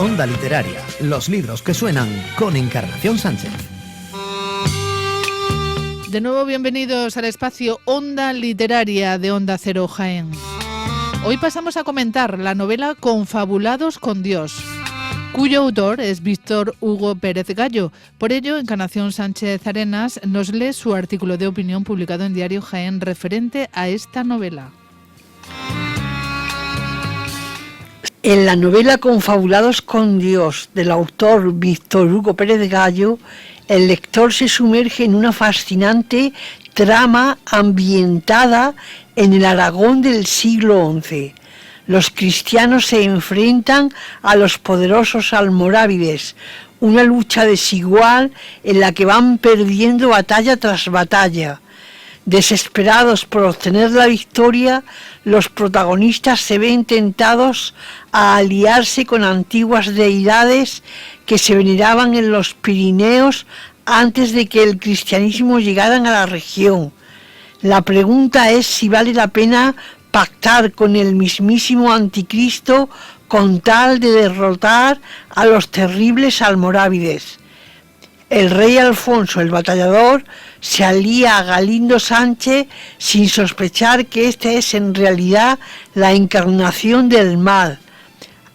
Onda Literaria, los libros que suenan con Encarnación Sánchez. De nuevo, bienvenidos al espacio Onda Literaria de Onda Cero Jaén. Hoy pasamos a comentar la novela Confabulados con Dios, cuyo autor es Víctor Hugo Pérez Gallo. Por ello, Encarnación Sánchez Arenas nos lee su artículo de opinión publicado en Diario Jaén referente a esta novela. En la novela Confabulados con Dios del autor Víctor Hugo Pérez Gallo, el lector se sumerge en una fascinante trama ambientada en el Aragón del siglo XI. Los cristianos se enfrentan a los poderosos almorávides, una lucha desigual en la que van perdiendo batalla tras batalla. Desesperados por obtener la victoria, los protagonistas se ven tentados a aliarse con antiguas deidades que se veneraban en los Pirineos antes de que el cristianismo llegara a la región. La pregunta es si vale la pena pactar con el mismísimo anticristo con tal de derrotar a los terribles almorávides. El rey Alfonso el Batallador se alía a Galindo Sánchez sin sospechar que este es en realidad la encarnación del mal.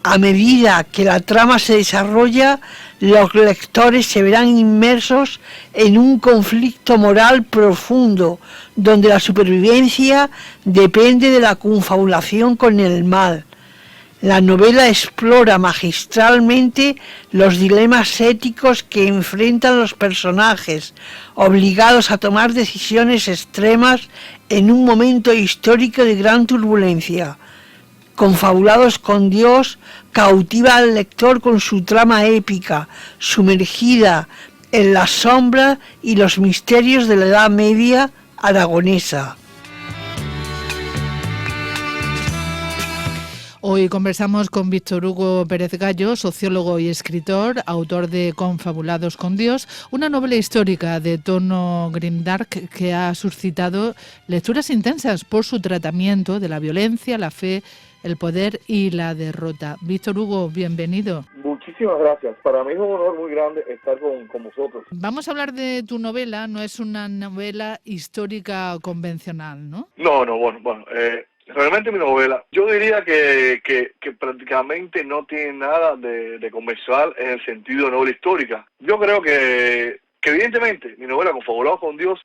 A medida que la trama se desarrolla, los lectores se verán inmersos en un conflicto moral profundo, donde la supervivencia depende de la confabulación con el mal. La novela explora magistralmente los dilemas éticos que enfrentan los personajes, obligados a tomar decisiones extremas en un momento histórico de gran turbulencia. Confabulados con Dios cautiva al lector con su trama épica, sumergida en la sombra y los misterios de la Edad Media aragonesa. Hoy conversamos con Víctor Hugo Pérez Gallo, sociólogo y escritor, autor de Confabulados con Dios, una novela histórica de tono grimdark que ha suscitado lecturas intensas por su tratamiento de la violencia, la fe, el poder y la derrota. Víctor Hugo, bienvenido. Muchísimas gracias. Para mí es un honor muy grande estar con vosotros. Vamos a hablar de tu novela. No es una novela histórica convencional, ¿no? Bueno. Realmente mi novela, yo diría que prácticamente no tiene nada de convencional en el sentido de novela histórica. Yo creo que evidentemente mi novela Confabulados con Dios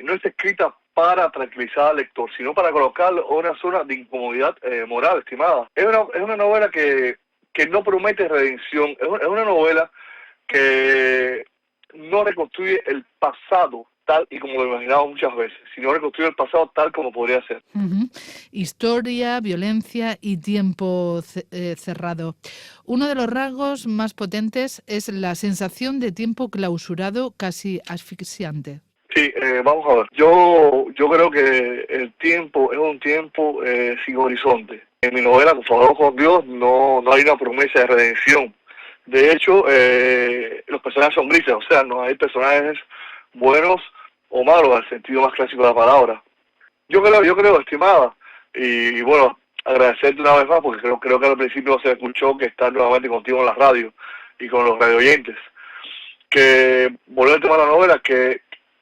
no está escrita para tranquilizar al lector, sino para colocarlo en una zona de incomodidad moral, estimada. Es una novela que no promete redención, es una novela que no reconstruye el pasado tal y como lo imaginamos muchas veces, sino reconstruir el pasado tal como podría ser. Historia, violencia y tiempo cerrado. Uno de los rasgos más potentes es la sensación de tiempo clausurado, casi asfixiante. Sí, vamos a ver. Yo creo que el tiempo es un tiempo sin horizonte. En mi novela, Confabulados con Dios, no hay una promesa de redención. De hecho, los personajes son grises, o sea, no hay personajes buenos o malos, al sentido más clásico de la palabra. Yo creo, estimada, y bueno, agradecerte una vez más, porque creo que al principio se escuchó que estar nuevamente contigo en la radio y con los radio oyentes, que volver al tema de la novela, que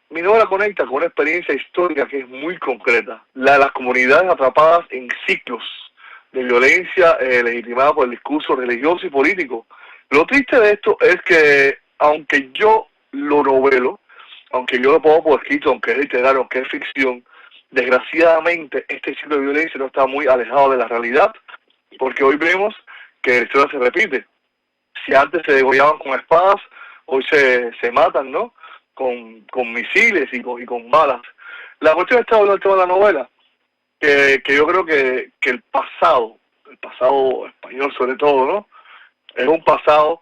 mi novela conecta con una experiencia histórica que es muy concreta, la de las comunidades atrapadas en ciclos de violencia legitimada por el discurso religioso y político. Lo triste de esto es que, aunque yo lo novelo, aunque yo lo pongo por escrito, aunque es literario, aunque es ficción, desgraciadamente este ciclo de violencia no está muy alejado de la realidad, porque hoy vemos que la historia se repite. Si antes se degollaban con espadas, hoy se matan, ¿no? Con misiles y con balas. La cuestión está en el tema de la novela, que yo creo que el pasado español sobre todo, ¿no? Es un pasado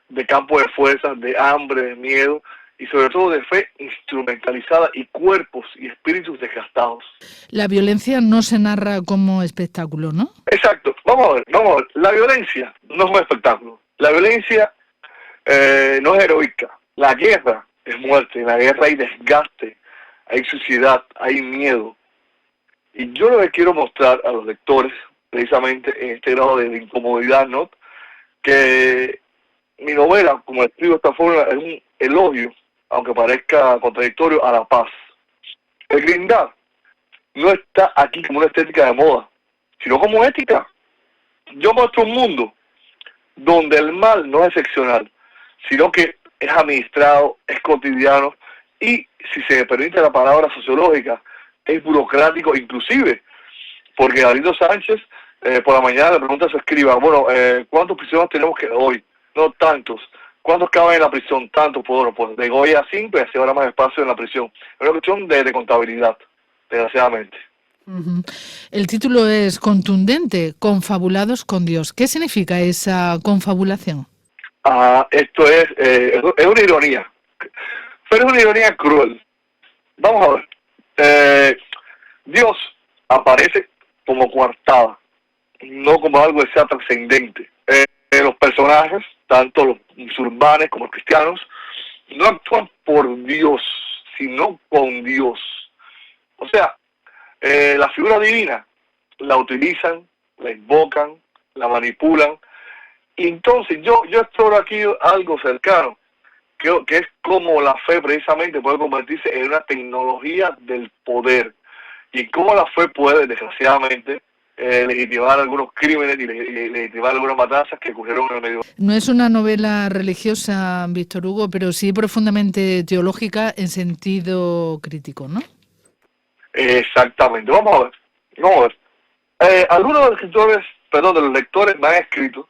de campo de fuerzas, de hambre, de miedo y sobre todo de fe instrumentalizada y cuerpos y espíritus desgastados. La violencia no se narra como espectáculo, ¿no? Exacto. Vamos a ver. La violencia no es un espectáculo. La violencia no es heroica. La guerra es muerte. En la guerra hay desgaste, hay suciedad, hay miedo. Y yo lo que quiero mostrar a los lectores, precisamente en este grado de incomodidad, ¿no? que mi novela, como escribo de esta forma, es un elogio, aunque parezca contradictorio, a la paz. El grindar no está aquí como una estética de moda, sino como ética. Yo muestro un mundo donde el mal no es excepcional, sino que es administrado, es cotidiano y, si se me permite la palabra sociológica, es burocrático inclusive, porque Galindo Sánchez por la mañana le pregunta a su escriba, bueno, ¿cuántos prisioneros tenemos que hoy? No, tantos. ¿Cuántos caben en la prisión? Tantos, pues de hoy a 5 y así habrá más espacio en la prisión. Es una cuestión de contabilidad, desgraciadamente. Ujú. El título es contundente, Confabulados con Dios. ¿Qué significa esa confabulación? Esto es una ironía, pero es una ironía cruel. Vamos a ver. Dios aparece como coartada, no como algo que sea trascendente. Los personajes, tanto los musulmanes como los cristianos, no actúan por Dios, sino con Dios. O sea, la figura divina la utilizan, la invocan, la manipulan. Y entonces yo exploro aquí algo cercano, que es como la fe precisamente puede convertirse en una tecnología del poder. Y cómo la fe puede, desgraciadamente, legitimar algunos crímenes y legitimar algunas matanzas que ocurrieron en el medio. No es una novela religiosa, Víctor Hugo, pero sí profundamente teológica en sentido crítico, ¿no? Exactamente. Vamos a ver. Algunos de los escritores, perdón, de los lectores me han escrito,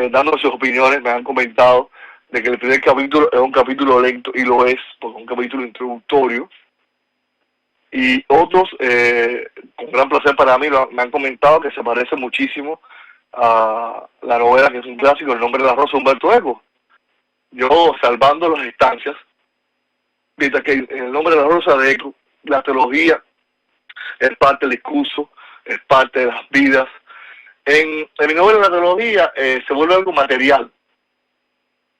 dando sus opiniones, me han comentado de que el primer capítulo es un capítulo lento, y lo es, porque es un capítulo introductorio. Y otros, con gran placer para mí, me han comentado que se parece muchísimo a la novela, que es un clásico, El nombre de la rosa, Humberto Eco. Yo, salvando las distancias, mientras que en El nombre de la rosa de Eco, la teología es parte del discurso, es parte de las vidas. En mi novela la teología se vuelve algo material.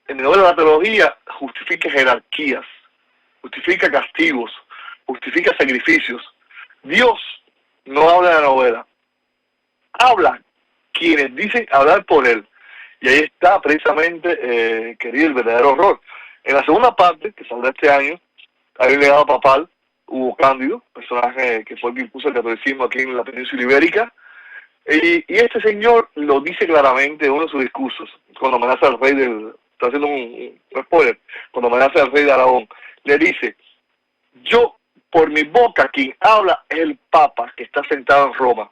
En mi novela la teología justifica jerarquías, justifica castigos, justifica sacrificios. Dios no habla de la novela, habla quienes dicen hablar por él. Y ahí está precisamente, querido, el verdadero horror. En la segunda parte, que saldrá este año, hay un legado papal, Hugo Cándido, personaje que fue el que impuso el catolicismo aquí en la península ibérica. Y este señor lo dice claramente en uno de sus discursos, cuando amenaza al rey está haciendo un spoiler, cuando amenaza al rey de Aragón, le dice: yo, por mi boca, quien habla es el Papa, que está sentado en Roma.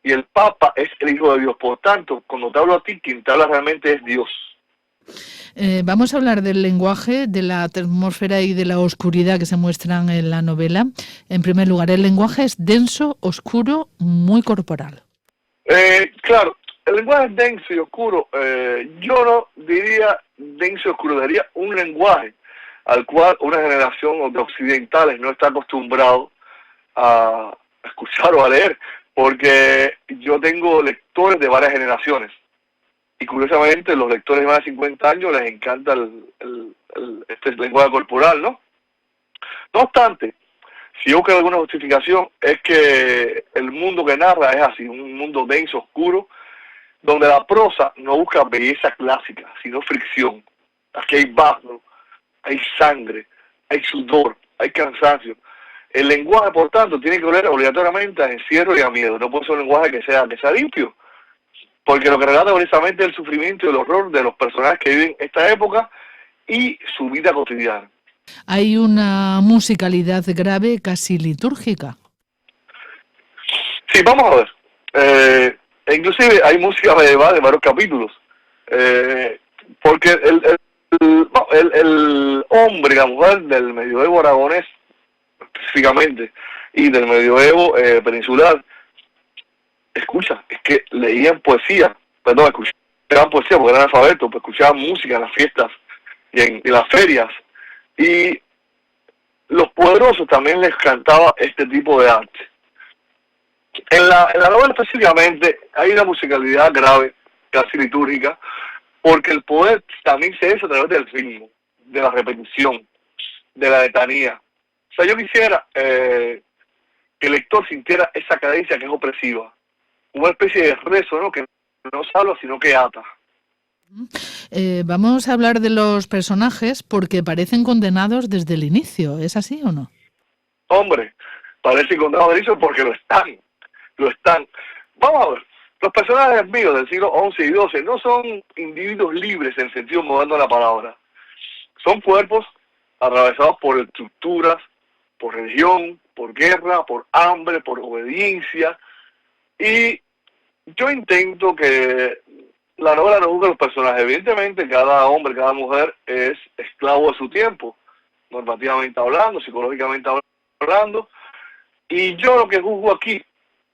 Y el Papa es el Hijo de Dios. Por tanto, cuando te hablo a ti, quien te habla realmente es Dios. Vamos a hablar del lenguaje, de la atmósfera y de la oscuridad que se muestran en la novela. En primer lugar, el lenguaje es denso, oscuro, muy corporal. Claro, el lenguaje es denso y oscuro. Yo no diría denso y oscuro, diría un lenguaje al cual una generación de occidentales no está acostumbrado a escuchar o a leer, porque yo tengo lectores de varias generaciones y curiosamente los lectores de más de 50 años les encanta este lenguaje corporal, ¿no? No obstante, si yo busco alguna justificación, es que el mundo que narra es así, un mundo denso, oscuro, donde la prosa no busca belleza clásica, sino fricción. Aquí hay barro, hay sangre, hay sudor, hay cansancio. El lenguaje, por tanto, tiene que oler obligatoriamente a encierro y a miedo. No puede ser un lenguaje que sea limpio, porque lo que relata precisamente es el sufrimiento y el horror de los personajes que viven esta época y su vida cotidiana. Hay una musicalidad grave, casi litúrgica. Sí, vamos a ver. Inclusive hay música medieval en varios capítulos, porque el hombre y la mujer del medioevo aragonés, específicamente, y del medioevo peninsular, es que leían poesía, escuchaban poesía porque eran alfabetos, pues escuchaban música en las fiestas y en las ferias, y los poderosos también les cantaba este tipo de arte. En la novela específicamente hay una musicalidad grave, casi litúrgica, porque el poder también se hace a través del ritmo, de la repetición, de la letanía. O sea, yo quisiera que el lector sintiera esa cadencia que es opresiva, una especie de rezo, ¿no?, que no salva sino que ata. Vamos a hablar de los personajes porque parecen condenados desde el inicio. ¿Es así o no? Hombre, parece condenado de inicio porque lo están. Vamos a ver, los personajes míos del siglo XI y XII no son individuos libres en sentido moderno de la palabra. Son cuerpos atravesados por estructuras, por religión, por guerra, por hambre, por obediencia. Y yo intento que la novela no juzgue a los personajes. Evidentemente, cada hombre, cada mujer es esclavo de su tiempo, normativamente hablando, psicológicamente hablando. Y yo lo que juzgo aquí,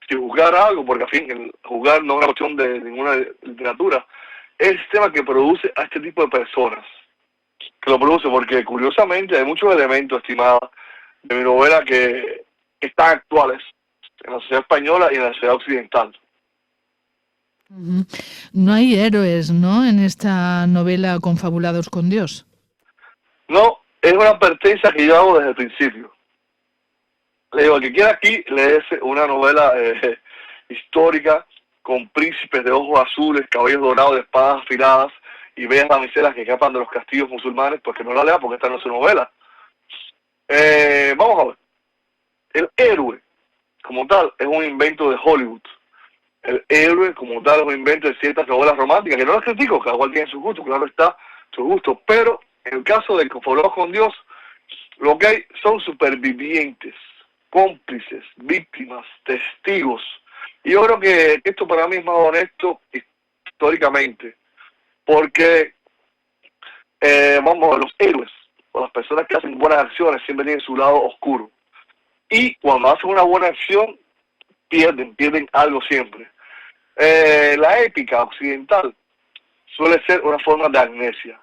si juzgar algo, porque al fin, el juzgar no es una cuestión de ninguna literatura, es el sistema que produce a este tipo de personas. Que lo produce, porque curiosamente hay muchos elementos, estimada, de mi novela que están actuales en la sociedad española y en la sociedad occidental. Uh-huh. No hay héroes, ¿no?, en esta novela Confabulados con Dios. No, es una advertencia que yo hago desde el principio. Le digo, al que quiera aquí leerse una novela histórica con príncipes de ojos azules, cabellos dorados, de espadas afiladas y bellas damiselas que escapan de los castillos musulmanes, pues que no la lea porque esta no es su novela. Vamos a ver. El héroe, como tal, es un invento de Hollywood. El héroe, como tal, es un invento de ciertas novelas románticas, que no las critico, cada cual tiene su gusto, claro está, su gusto, pero en el caso de Confabulados con Dios, lo que hay son supervivientes, cómplices, víctimas, testigos. Y yo creo que esto para mí es más honesto históricamente, porque vamos a ver, los héroes, o las personas que hacen buenas acciones, siempre tienen su lado oscuro. Y cuando hacen una buena acción, pierden algo siempre. La épica occidental suele ser una forma de amnesia.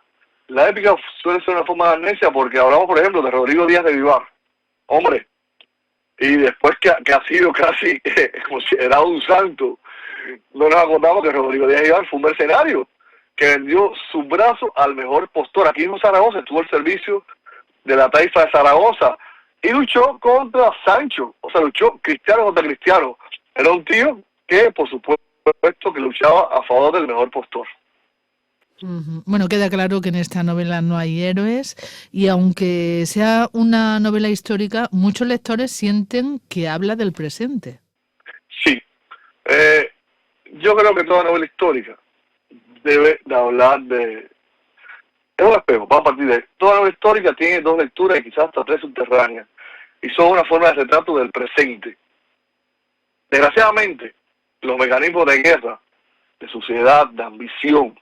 La épica suele ser una forma de amnesia porque hablamos, por ejemplo, de Rodrigo Díaz de Vivar. Hombre, y después que ha sido casi considerado un santo, no nos acordamos que Rodrigo Díaz de Vivar fue un mercenario que vendió su brazo al mejor postor. Aquí en Zaragoza estuvo al servicio de la taifa de Zaragoza y luchó contra Sancho, o sea, luchó cristiano contra cristiano. Era un tío que, por supuesto, que luchaba a favor del mejor postor. Uh-huh. Bueno, queda claro que en esta novela no hay héroes y aunque sea una novela histórica, muchos lectores sienten que habla del presente. Sí. Yo creo que toda novela histórica debe de hablar de... Es un espejo, va a partir de... Toda novela histórica tiene dos lecturas y quizás hasta tres subterráneas. Y son una forma de retrato del presente. Desgraciadamente, los mecanismos de guerra, de suciedad, de ambición,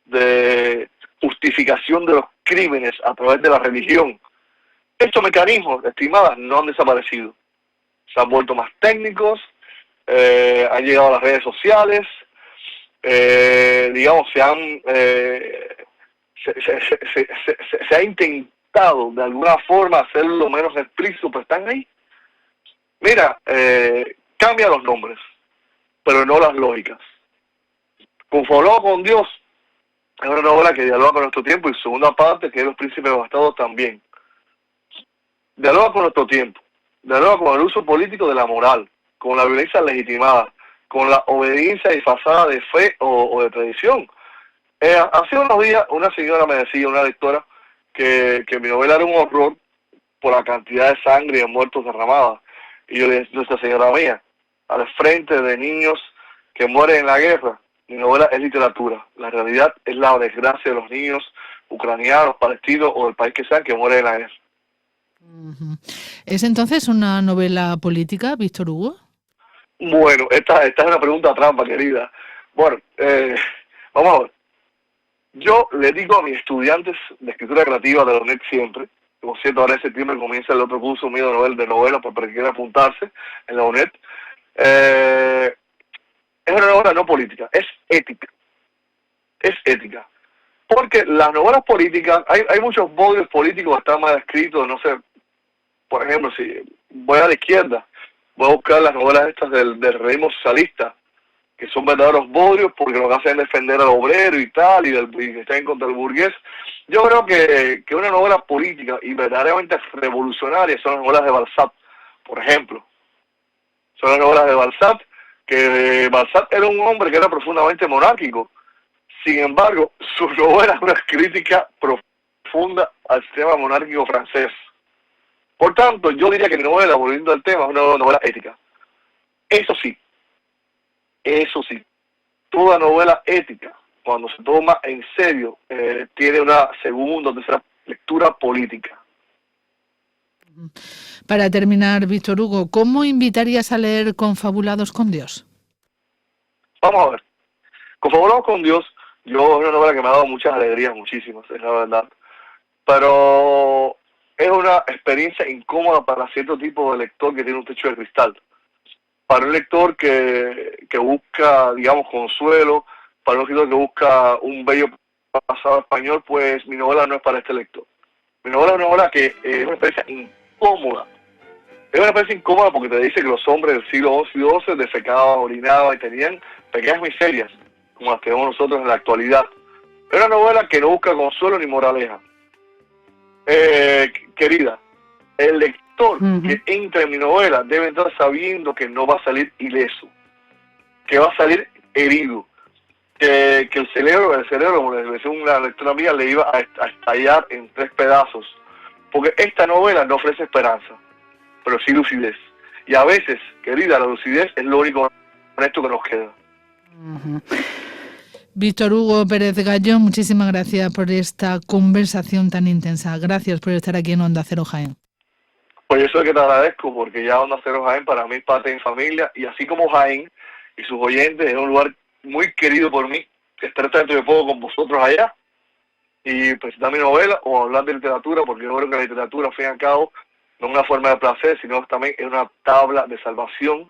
de justificación de los crímenes a través de la religión, estos mecanismos, estimadas, no han desaparecido. Se han vuelto más técnicos, han llegado a las redes sociales, digamos, se ha intentado de alguna forma hacerlo menos explícito, pero están ahí. Mira, cambia los nombres, pero no las lógicas. Confabulados con Dios es una novela que dialoga con nuestro tiempo y su segunda parte, que es Los Príncipes Devastados, también. Dialoga con nuestro tiempo, dialoga con el uso político de la moral, con la violencia legitimada, con la obediencia disfrazada de fe o de tradición. Hace unos días una señora me decía, una lectora, que mi novela era un horror por la cantidad de sangre y de muertos derramadas. Y yo le decía, nuestra señora mía, al frente de niños que mueren en la guerra, mi novela es literatura. La realidad es la desgracia de los niños ucranianos, palestinos o del país que sean que mueren en la guerra. Uh-huh. ¿Es entonces una novela política, Víctor Hugo? Bueno, esta es una pregunta trampa, querida. Bueno, vamos a ver. Yo le digo a mis estudiantes de escritura creativa de la UNED siempre, por cierto, ahora en septiembre comienza el otro curso mío de novela para que quiera apuntarse en la UNED. Es una novela no política, es ética. Es ética. Porque las novelas políticas, hay muchos bodrios políticos que están mal escritos, no sé, por ejemplo, si voy a la izquierda, voy a buscar las novelas estas del realismo socialista, que son verdaderos bodrios porque lo que hacen es defender al obrero y tal, y que están en contra del burgués. Yo creo que una novela política y verdaderamente revolucionaria son las novelas de Balzac, por ejemplo. Son las novelas de Balzac, que Balzac era un hombre que era profundamente monárquico. Sin embargo, su novela es una crítica profunda al sistema monárquico francés. Por tanto, yo diría que mi novela, volviendo al tema, es una novela ética. Eso sí, toda novela ética, cuando se toma en serio, tiene una segunda o tercera lectura política. Para terminar, Víctor Hugo, ¿cómo invitarías a leer Confabulados con Dios? Vamos a ver. Confabulados con Dios, es una novela que me ha dado muchas alegrías, muchísimas, es la verdad. Pero es una experiencia incómoda para cierto tipo de lector que tiene un techo de cristal. Para un lector que busca, digamos, consuelo, para un lector que busca un bello pasado español, pues mi novela no es para este lector. Mi novela es una novela que es una experiencia incómoda. Es una experiencia incómoda porque te dice que los hombres del siglo XI y XII defecaban, orinaban y tenían pequeñas miserias, como las que vemos nosotros en la actualidad. Es una novela que no busca consuelo ni moraleja. Querida, el lector que entra en mi novela debe entrar sabiendo que no va a salir ileso, que va a salir herido, que el cerebro, como le decía una lectora mía, le iba a estallar en 3 pedazos, porque esta novela no ofrece esperanza, pero sí lucidez. Y a veces, querida, la lucidez es lo único honesto que nos queda. Víctor Hugo Pérez Gallo, muchísimas gracias por esta conversación tan intensa. Gracias por estar aquí en Onda Cero Jaén. Pues yo soy el que te agradezco, porque ya Onda Cero Jaén para mí es parte de mi familia, y así como Jaén y sus oyentes, es un lugar muy querido por mí. Estar dentro de poco con vosotros allá y presentar mi novela o hablar de literatura, porque yo creo que la literatura, al fin y al cabo, no es una forma de placer, sino también es una tabla de salvación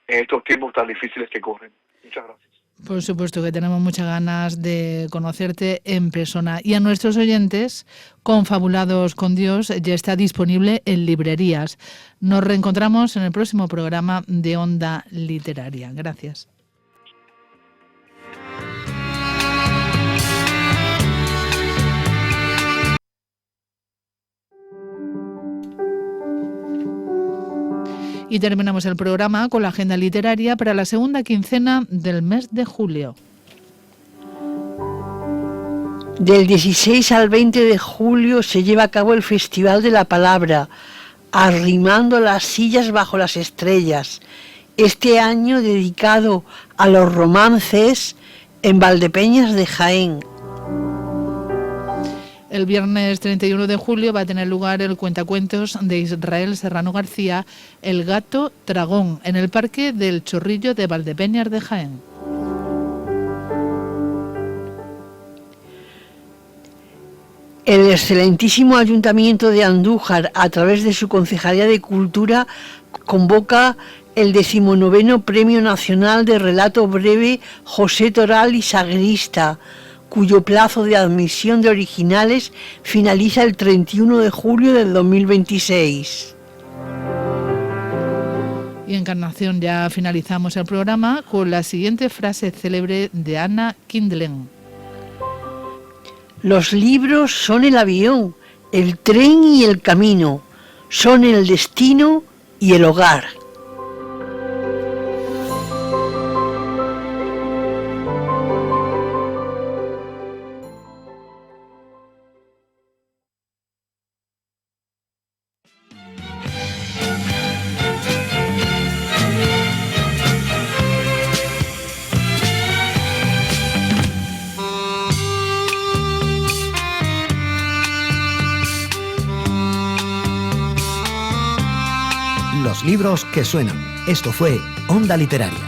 en estos tiempos tan difíciles que corren. Muchas gracias. Por supuesto que tenemos muchas ganas de conocerte en persona. Y a nuestros oyentes, Confabulados con Dios ya está disponible en librerías. Nos reencontramos en el próximo programa de Onda Literaria. Gracias. Y terminamos el programa con la agenda literaria para la segunda quincena del mes de julio. Del 16 al 20 de julio se lleva a cabo el Festival de la Palabra, Arrimando las sillas bajo las estrellas, este año dedicado a los romances en Valdepeñas de Jaén. El viernes 31 de julio va a tener lugar el cuentacuentos de Israel Serrano García, El gato dragón, en el Parque del Chorrillo de Valdepeñas de Jaén. El excelentísimo Ayuntamiento de Andújar, a través de su Concejalía de Cultura, convoca el 19º Premio Nacional de Relato Breve José Toral y Sagrista, cuyo plazo de admisión de originales finaliza el 31 de julio del 2026. Y Encarnación, ya finalizamos el programa con la siguiente frase célebre de Anna Kindlen. Los libros son el avión, el tren y el camino, son el destino y el hogar. Los libros que suenan. Esto fue Onda Literaria.